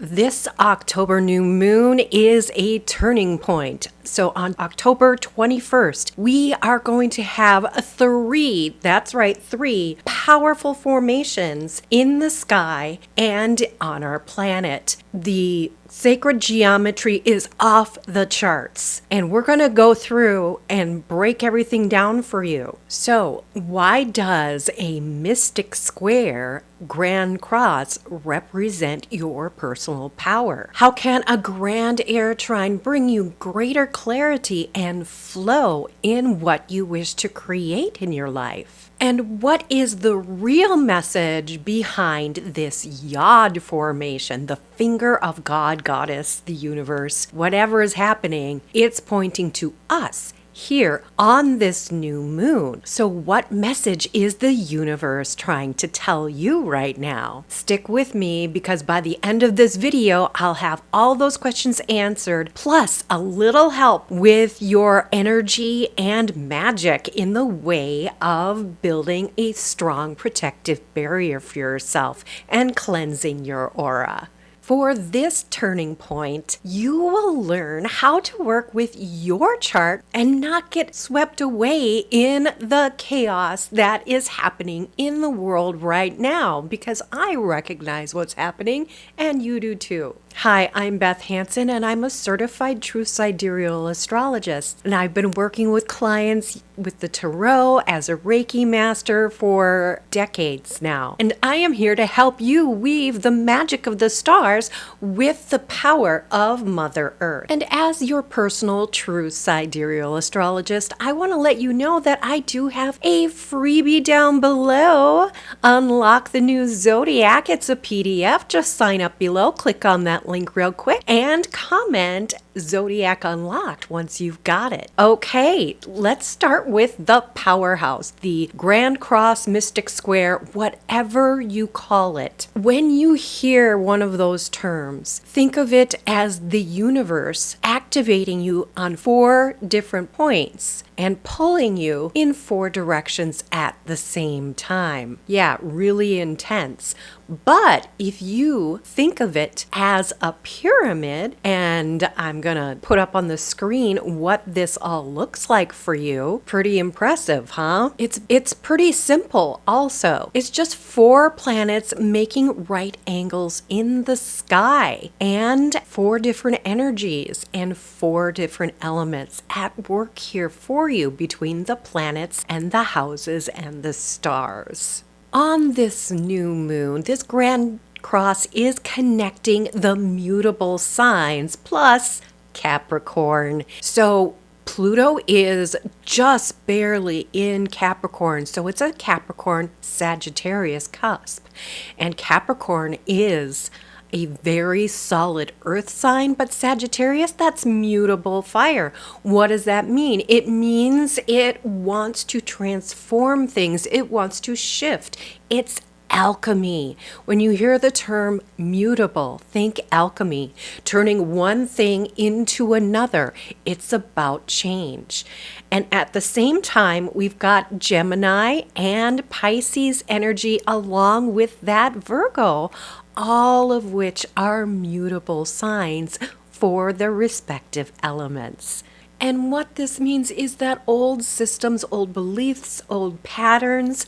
This October new moon is a turning point. So on October 21st, we are going to have three powerful formations in the sky and on our planet. The sacred geometry is off the charts, and we're going to go through and break everything down for you. So, why does a mystic square Grand Cross represent your personal power? How can a Grand Air Trine bring you greater clarity and flow in what you wish to create in your life? And what is the real message behind this Yod formation, the finger of God, Goddess, the universe, whatever is happening, it's pointing to us here on this new moon. So what message is the universe trying to tell you right now? Stick with me, because by the end of this video, I'll have all those questions answered, plus a little help with your energy and magic in the way of building a strong protective barrier for yourself and cleansing your aura. For this turning point, you will learn how to work with your chart and not get swept away in the chaos that is happening in the world right now, because I recognize what's happening and you do too. Hi, I'm Beth Hansen, and I'm a certified true sidereal astrologist, and I've been working with clients with the tarot as a Reiki master for decades now. And I am here to help you weave the magic of the stars with the power of Mother Earth. And as your personal true sidereal astrologist, I want to let you know that I do have a freebie down below. Unlock the new Zodiac. It's a PDF. Just sign up below, click on that link real quick, and comment Zodiac Unlocked once you've got it. Okay, let's start with the powerhouse, the Grand Cross, Mystic Square, whatever you call it. When you hear one of those terms, think of it as the universe activating you on 4 different points and pulling you in 4 directions at the same time. Yeah, really intense. But if you think of it as a pyramid, and I'm gonna put up on the screen what this all looks like for you, pretty impressive, huh? It's pretty simple also. It's just 4 planets making right angles in the sky, and 4 different energies and 4 different elements at work here for you between the planets and the houses and the stars. On this new moon, this Grand Cross is connecting the mutable signs plus Capricorn. So Pluto is just barely in Capricorn. So it's a Capricorn Sagittarius cusp. And Capricorn is a very solid earth sign, but Sagittarius, that's mutable fire. What does that mean? It means it wants to transform things. It wants to shift. It's alchemy. When you hear the term mutable, think alchemy, turning one thing into another. It's about change. And at the same time, we've got Gemini and Pisces energy along with that Virgo, all of which are mutable signs for their respective elements. And what this means is that old systems, old beliefs, old patterns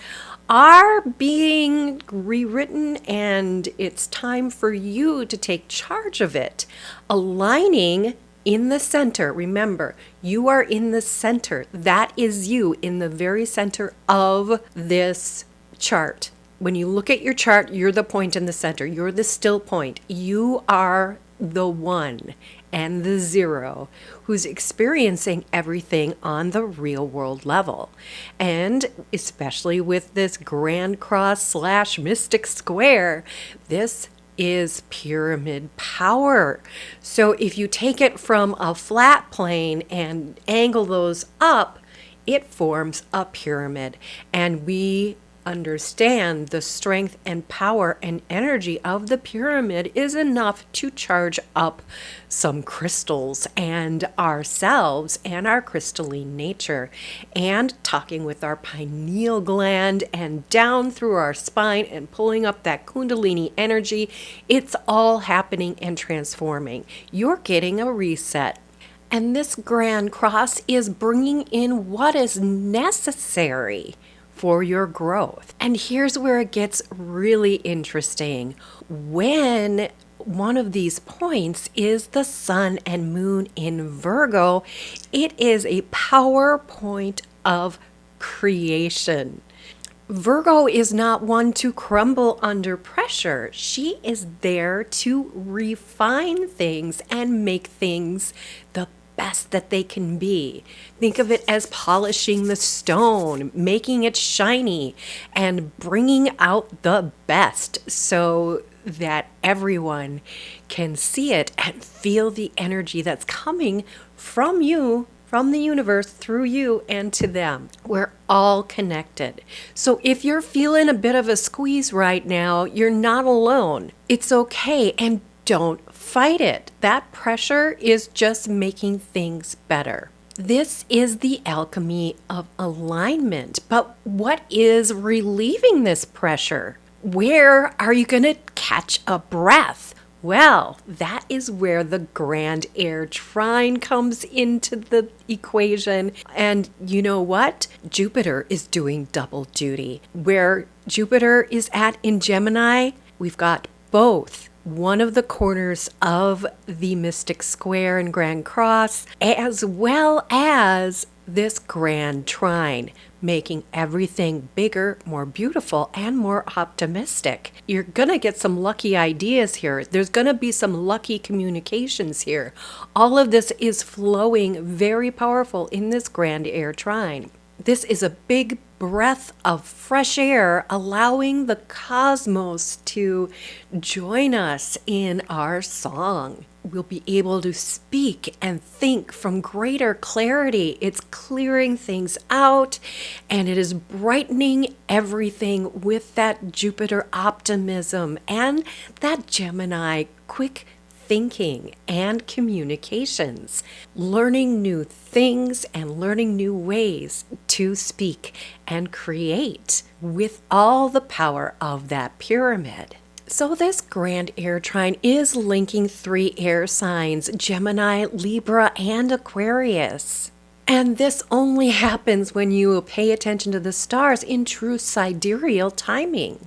are being rewritten, and it's time for you to take charge of it. Aligning in the center. Remember, you are in the center. That is you in the very center of this chart. When you look at your chart, you're the point in the center. You're the still point. You are the 1 and the 0 who's experiencing everything on the real world level. And especially with this Grand Cross / Mystic Square, this is pyramid power. So if you take it from a flat plane and angle those up, it forms a pyramid. And we understand the strength and power and energy of the pyramid is enough to charge up some crystals and ourselves and our crystalline nature, and talking with our pineal gland and down through our spine and pulling up that kundalini energy. It's all happening and transforming. You're getting a reset. And this Grand Cross is bringing in what is necessary for your growth. And here's where it gets really interesting. When one of these points is the sun and moon in Virgo, it is a power point of creation. Virgo is not one to crumble under pressure. She is there to refine things and make things the best that they can be. Think of it as polishing the stone, making it shiny, and bringing out the best so that everyone can see it and feel the energy that's coming from you, from the universe, through you and to them. We're all connected. So if you're feeling a bit of a squeeze right now, you're not alone. It's okay, and don't fight it. That pressure is just making things better. This is the alchemy of alignment. But what is relieving this pressure? Where are you going to catch a breath? Well, that is where the Grand Air Trine comes into the equation. And you know what? Jupiter is doing double duty. Where Jupiter is at in Gemini, we've got both one of the corners of the Mystic Square and Grand Cross, as well as this Grand Trine, making everything bigger, more beautiful, and more optimistic. You're going to get some lucky ideas here. There's going to be some lucky communications here. All of this is flowing very powerful in this Grand Air Trine. This is a big breath of fresh air, allowing the cosmos to join us in our song. We'll be able to speak and think from greater clarity. It's clearing things out, and it is brightening everything with that Jupiter optimism and that Gemini quick thinking and communications, learning new things and learning new ways to speak and create with all the power of that pyramid. So this Grand Air Trine is linking 3 air signs, Gemini, Libra, and Aquarius. And this only happens when you pay attention to the stars in true sidereal timing.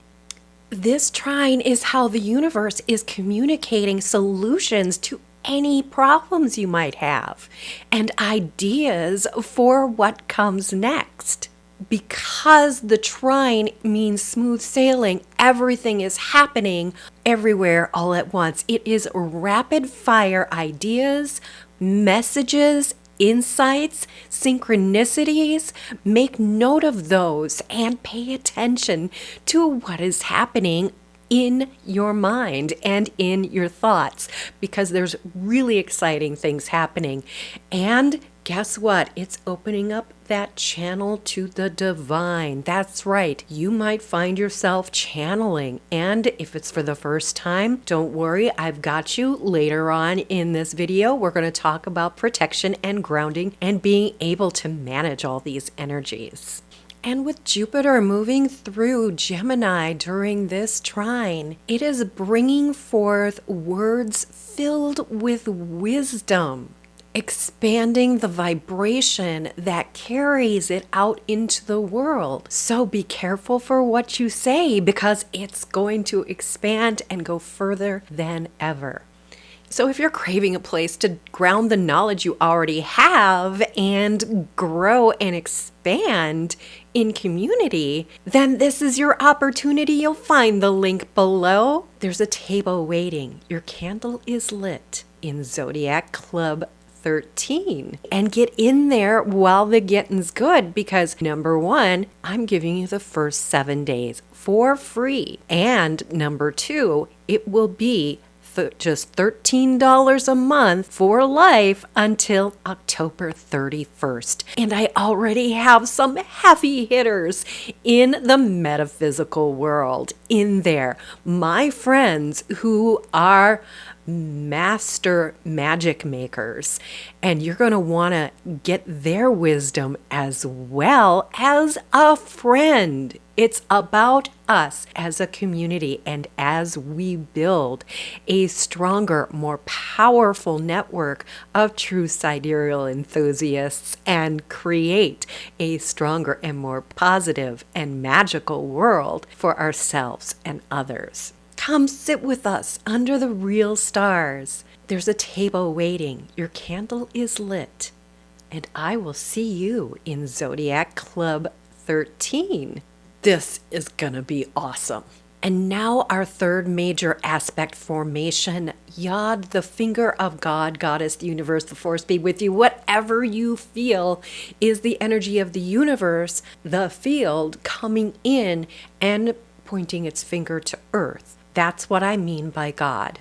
This trine is how the universe is communicating solutions to any problems you might have and ideas for what comes next. Because the trine means smooth sailing, everything is happening everywhere all at once. It is rapid fire ideas, messages, insights, synchronicities. Make note of those and pay attention to what is happening in your mind and in your thoughts, because there's really exciting things happening. And guess what? It's opening up that channel to the divine. That's right. You might find yourself channeling. And if it's for the first time, don't worry. I've got you. Later on in this video, we're going to talk about protection and grounding and being able to manage all these energies. And with Jupiter moving through Gemini during this trine, it is bringing forth words filled with wisdom, expanding the vibration that carries it out into the world. So be careful for what you say, because it's going to expand and go further than ever. So if you're craving a place to ground the knowledge you already have and grow and expand in community, then this is your opportunity. You'll find the link below. There's a table waiting. Your candle is lit in Zodiac Club 13. And get in there while the getting's good, because number 1, I'm giving you the first 7 days for free. And number 2, it will be just $13 a month for life until October 31st. And I already have some heavy hitters in the metaphysical world in there. My friends who are master magic makers, and you're going to want to get their wisdom as well as a friend. It's about us as a community, and as we build a stronger, more powerful network of true sidereal enthusiasts and create a stronger and more positive and magical world for ourselves and others. Come sit with us under the real stars. There's a table waiting. Your candle is lit. And I will see you in Zodiac Club 13. This is gonna be awesome. And now our third major aspect formation, Yod, the finger of God, Goddess, the universe, the force be with you. Whatever you feel is the energy of the universe, the field coming in and pointing its finger to Earth. That's what I mean by God.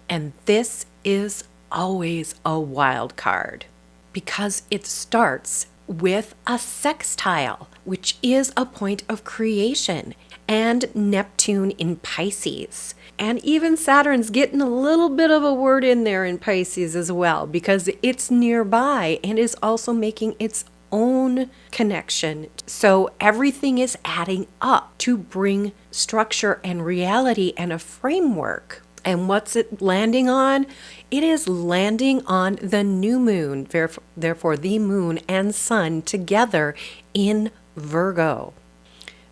And this is always a wild card because it starts with a sextile, which is a point of creation, and Neptune in Pisces. And even Saturn's getting a little bit of a word in there in Pisces as well because it's nearby and is also making its own connection. So everything is adding up to bring structure and reality and a framework. And what's it landing on? It is landing on the new moon, therefore the moon and sun together in Virgo.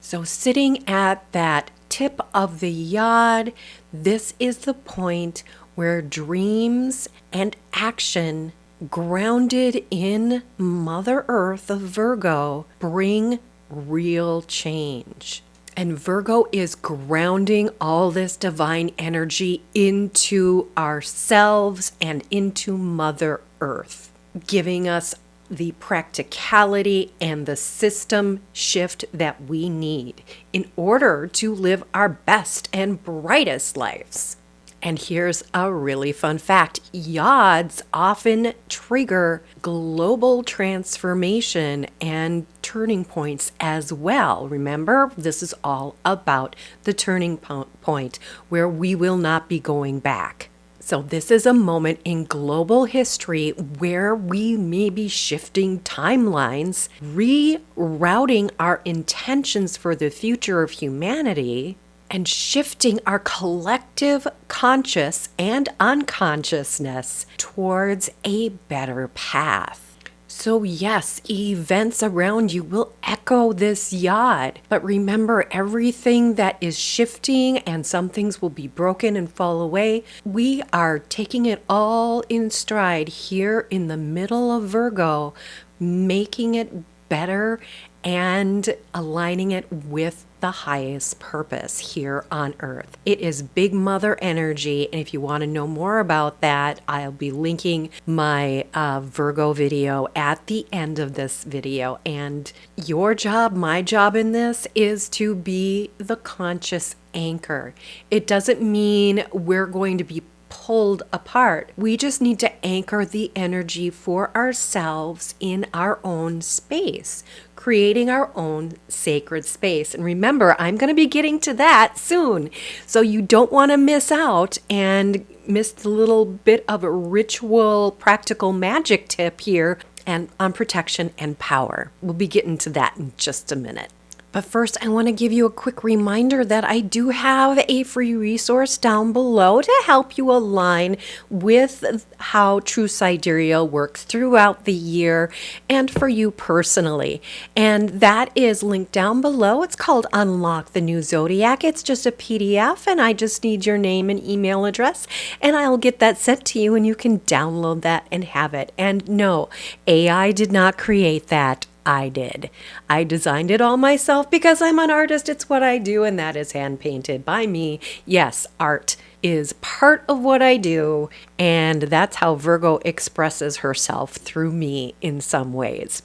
So sitting at that tip of the yod, this is the point where dreams and action grounded in Mother Earth of Virgo bring real change. And Virgo is grounding all this divine energy into ourselves and into Mother Earth, giving us the practicality and the system shift that we need in order to live our best and brightest lives. And here's a really fun fact. Yods often trigger global transformation and turning points as well. Remember, this is all about the turning point where we will not be going back. So this is a moment in global history where we may be shifting timelines, rerouting our intentions for the future of humanity, and shifting our collective conscious and unconsciousness towards a better path. So yes, events around you will echo this yod, but remember, everything that is shifting and some things will be broken and fall away, we are taking it all in stride here in the middle of Virgo, making it better and aligning it with the highest purpose here on Earth. It is Big Mother energy, and if you want to know more about that, I'll be linking my Virgo video at the end of this video. And your job, my job in this, is to be the conscious anchor. It doesn't mean we're going to be pulled apart. We just need to anchor the energy for ourselves in our own space, creating our own sacred space. And remember, I'm going to be getting to that soon. So you don't want to miss out and miss the little bit of a ritual, practical magic tip here and on protection and power. We'll be getting to that in just a minute. But first, I want to give you a quick reminder that I do have a free resource down below to help you align with how True Sidereal works throughout the year and for you personally. And that is linked down below. It's called Unlock the New Zodiac. It's just a PDF, and I just need your name and email address, and I'll get that sent to you, and you can download that and have it. And no, AI did not create that. I did. I designed it all myself because I'm an artist. It's what I do, and that is hand painted by me. Yes, art is part of what I do, and that's how Virgo expresses herself through me in some ways.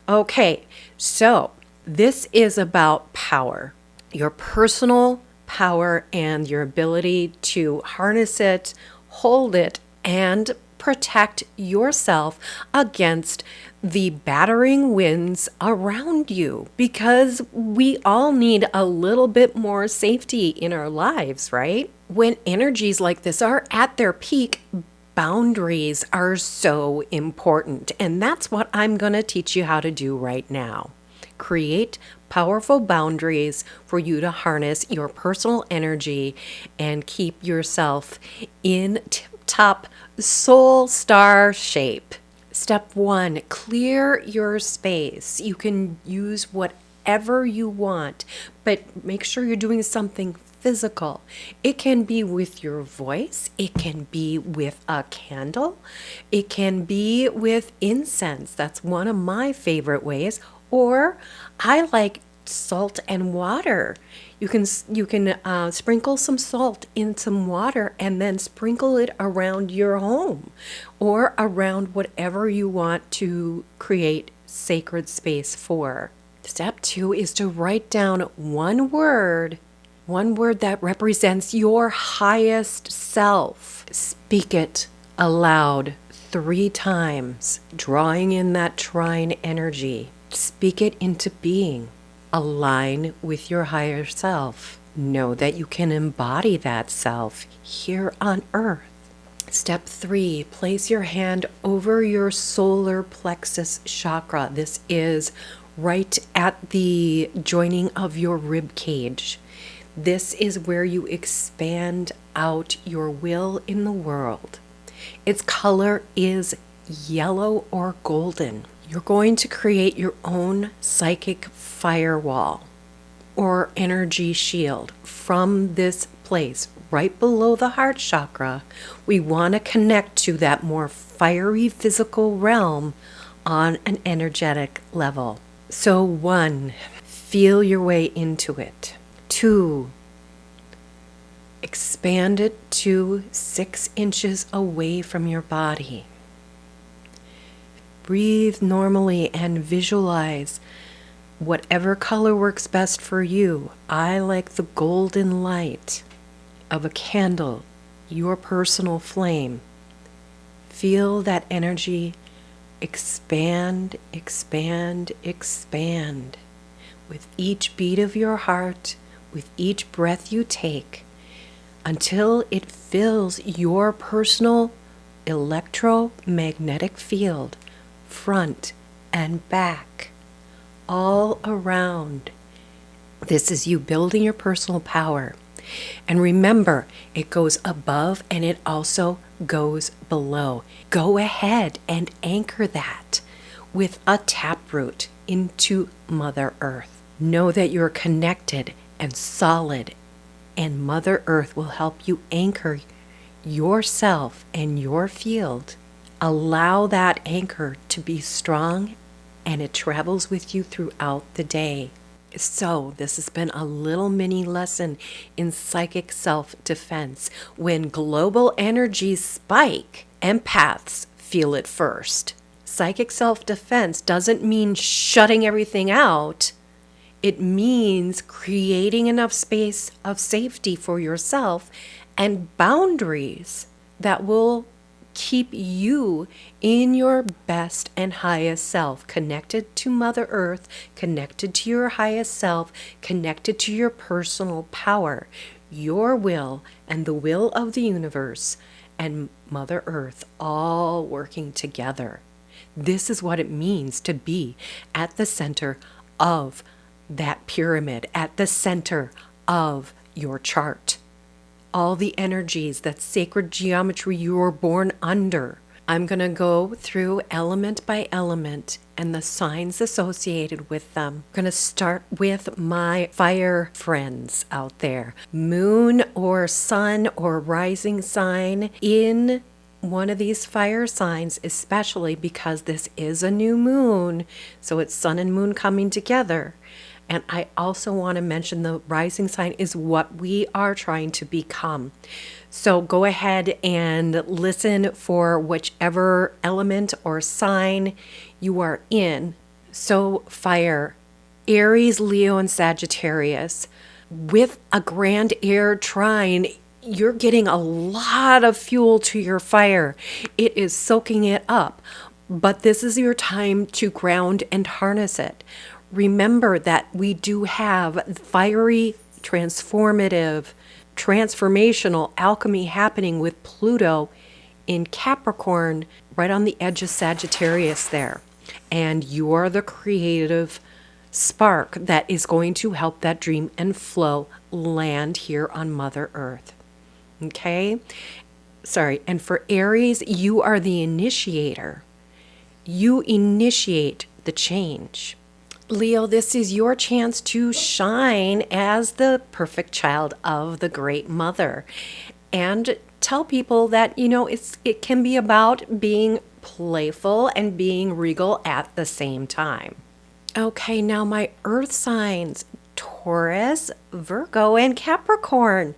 Okay, so this is about power, your personal power and your ability to harness it, hold it, and protect yourself against the battering winds around you, because we all need a little bit more safety in our lives, right? When energies like this are at their peak, boundaries are so important. And that's what I'm going to teach you how to do right now. Create powerful boundaries for you to harness your personal energy and keep yourself in tip-top soul star shape. Step 1, clear your space. You can use whatever you want, but make sure you're doing something physical. It can be with your voice, it can be with a candle, it can be with incense. That's one of my favorite ways. Or I like salt and water. You can sprinkle some salt in some water and then sprinkle it around your home or around whatever you want to create sacred space for. Step 2 is to write down one word that represents your highest self. Speak it aloud 3 times, drawing in that trine energy. Speak it into being. Align with your higher self. Know that you can embody that self here on earth. Step 3, place your hand over your solar plexus chakra. This is right at the joining of your rib cage. This is where you expand out your will in the world. Its color is yellow or golden. You're going to create your own psychic firewall or energy shield from this place right below the heart chakra. We want to connect to that more fiery physical realm on an energetic level. So 1, feel your way into it. 2, expand it to 6 inches away from your body. Breathe normally and visualize whatever color works best for you. I like the golden light of a candle, your personal flame. Feel that energy expand, expand, expand with each beat of your heart, with each breath you take, until it fills your personal electromagnetic field, front and back, all around. This is you building your personal power. And remember, it goes above and it also goes below. Go ahead and anchor that with a taproot into Mother Earth. Know that you're connected and solid, and Mother Earth will help you anchor yourself and your field. Allow that anchor to be strong, and it travels with you throughout the day. So this has been a little mini lesson in psychic self-defense. When global energies spike, empaths feel it first. Psychic self-defense doesn't mean shutting everything out. It means creating enough space of safety for yourself and boundaries that will keep you in your best and highest self, connected to Mother Earth, connected to your highest self, connected to your personal power, your will and the will of the universe, and Mother Earth all working together. This is what it means to be at the center of that pyramid, at the center of your chart. All the energies, that sacred geometry you were born under. I'm going to go through element by element and the signs associated with them. I'm going to start with my fire friends out there. Moon or sun or rising sign in one of these fire signs, especially because this is a new moon. So it's sun and moon coming together. And I also want to mention the rising sign is what we are trying to become. So go ahead and listen for whichever element or sign you are in. So fire, Aries, Leo, and Sagittarius. With a Grand Air Trine you're getting a lot of fuel to your fire. It is soaking it up. But this is your time to ground and harness it. Remember that we do have fiery, transformative, transformational alchemy happening with Pluto in Capricorn, right on the edge of Sagittarius there. And you're the creative spark that is going to help that dream and flow land here on Mother Earth. Okay? Sorry. And for Aries, you are the initiator. You initiate the change. Leo, this is your chance to shine as the perfect child of the Great Mother. And tell people that, it can be about being playful and being regal at the same time. Okay, now my earth signs, Taurus, Virgo, and Capricorn.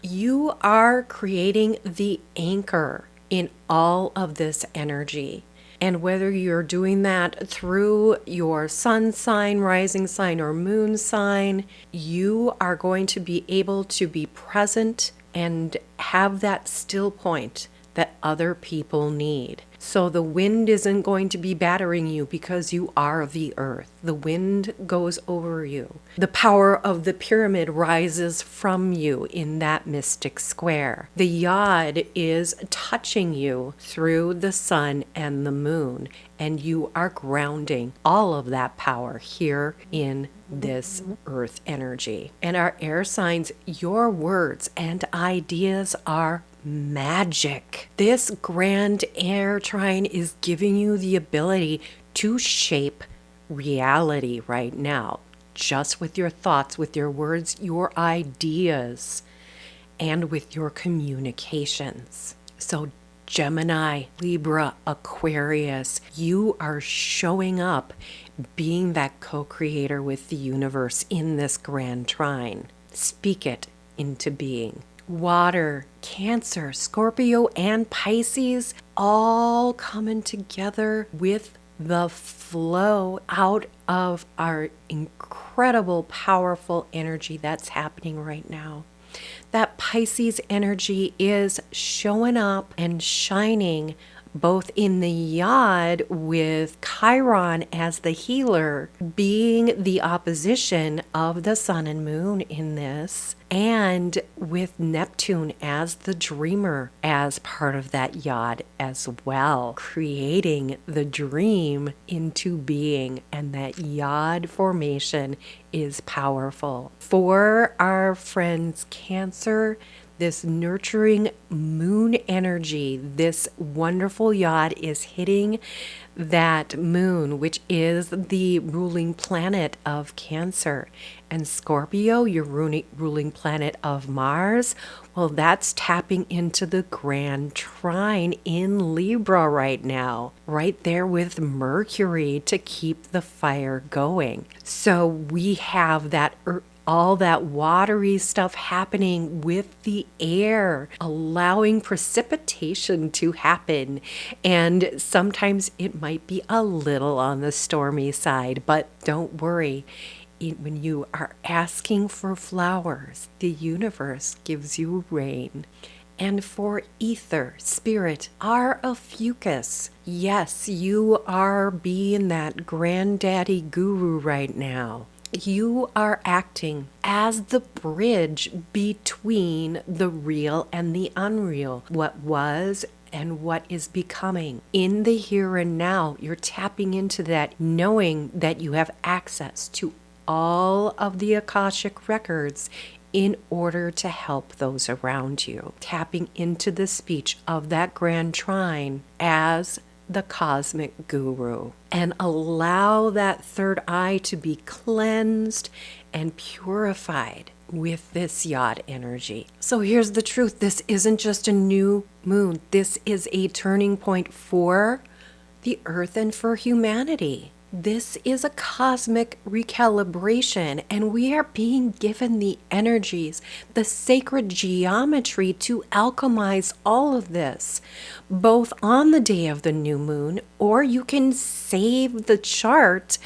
You are creating the anchor in all of this energy. And whether you're doing that through your sun sign, rising sign, or moon sign, you are going to be able to be present and have that still point that other people need. So the wind isn't going to be battering you because you are the earth. The wind goes over you. The power of the pyramid rises from you in that mystic square. The yod is touching you through the sun and the moon, and you are grounding all of that power here in this earth energy. And our air signs, your words and ideas are magic. This Grand Air Trine is giving you the ability to shape reality right now, just with your thoughts, with your words, your ideas, and with your communications. So Gemini, Libra, Aquarius, you are showing up being that co-creator with the universe in this Grand Trine. Speak it into being. Water, Cancer, Scorpio, and Pisces all coming together with the flow out of our incredible, powerful energy that's happening right now. That Pisces energy is showing up and shining both in the yod with Chiron as the healer, being the opposition of the sun and moon in this, and with Neptune as the dreamer as part of that yod as well, creating the dream into being. And that yod formation is powerful. For our friends Cancer, this nurturing moon energy, this wonderful yod is hitting that moon, which is the ruling planet of Cancer. And Scorpio, your ruling planet of Mars, well, that's tapping into the Grand Trine in Libra right now, right there with Mercury to keep the fire going. So we have that all that watery stuff happening with the air, allowing precipitation to happen. And sometimes it might be a little on the stormy side, but don't worry. When you are asking for flowers, the universe gives you rain. And for ether, spirit, our Ophiuchus. Yes, you are being that granddaddy guru right now. You are acting as the bridge between the real and the unreal, what was and what is becoming. In the here and now, you're tapping into that, knowing that you have access to all of the Akashic records in order to help those around you. Tapping into the speech of that Grand Trine as the cosmic guru, and allow that third eye to be cleansed and purified with this yod energy. So here's the truth. This isn't just a new moon. This is a turning point for the earth and for humanity. This is a cosmic recalibration, and we are being given the energies, the sacred geometry to alchemize all of this, both on the day of the new moon, or you can save the chart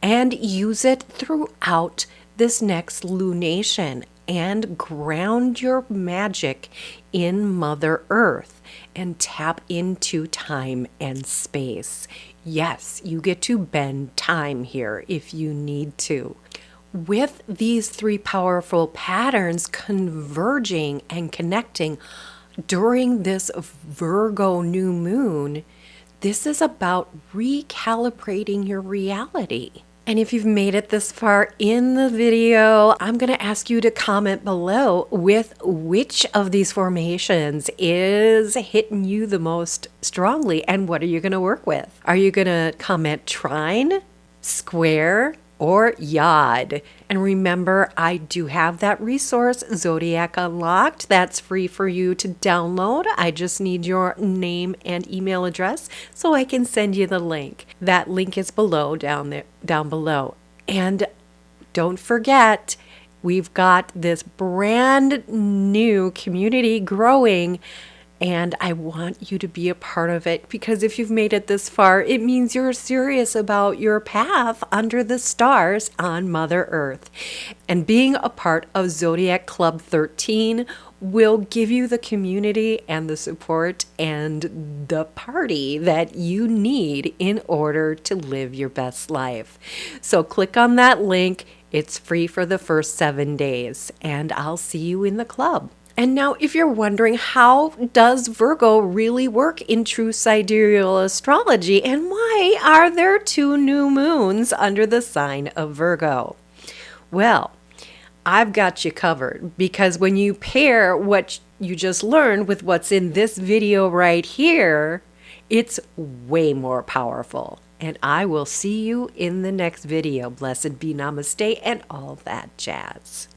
and use it throughout this next lunation. and ground your magic in Mother Earth and tap into time and space. Yes, you get to bend time here if you need to. With these three powerful patterns converging and connecting during this Virgo new moon, this is about recalibrating your reality. And if you've made it this far in the video, I'm going to ask you to comment below with which of these formations is hitting you the most strongly and what are you going to work with? Are you going to comment trine, square, or yod? And remember, I do have that resource, Zodiac Unlocked. That's free for you to download. I just need your name and email address so I can send you the link. That link is below, down below. And don't forget, we've got this brand new community growing. And I want you to be a part of it because if you've made it this far, it means you're serious about your path under the stars on Mother Earth. And being a part of Zodiac Club 13 will give you the community and the support and the party that you need in order to live your best life. So click on that link. It's free for the first 7 days, and I'll see you in the club. And now if you're wondering, how does Virgo really work in true sidereal astrology, and why are there 2 new moons under the sign of Virgo? Well, I've got you covered, because when you pair what you just learned with what's in this video right here, it's way more powerful. And I will see you in the next video. Blessed be, namaste, and all that jazz.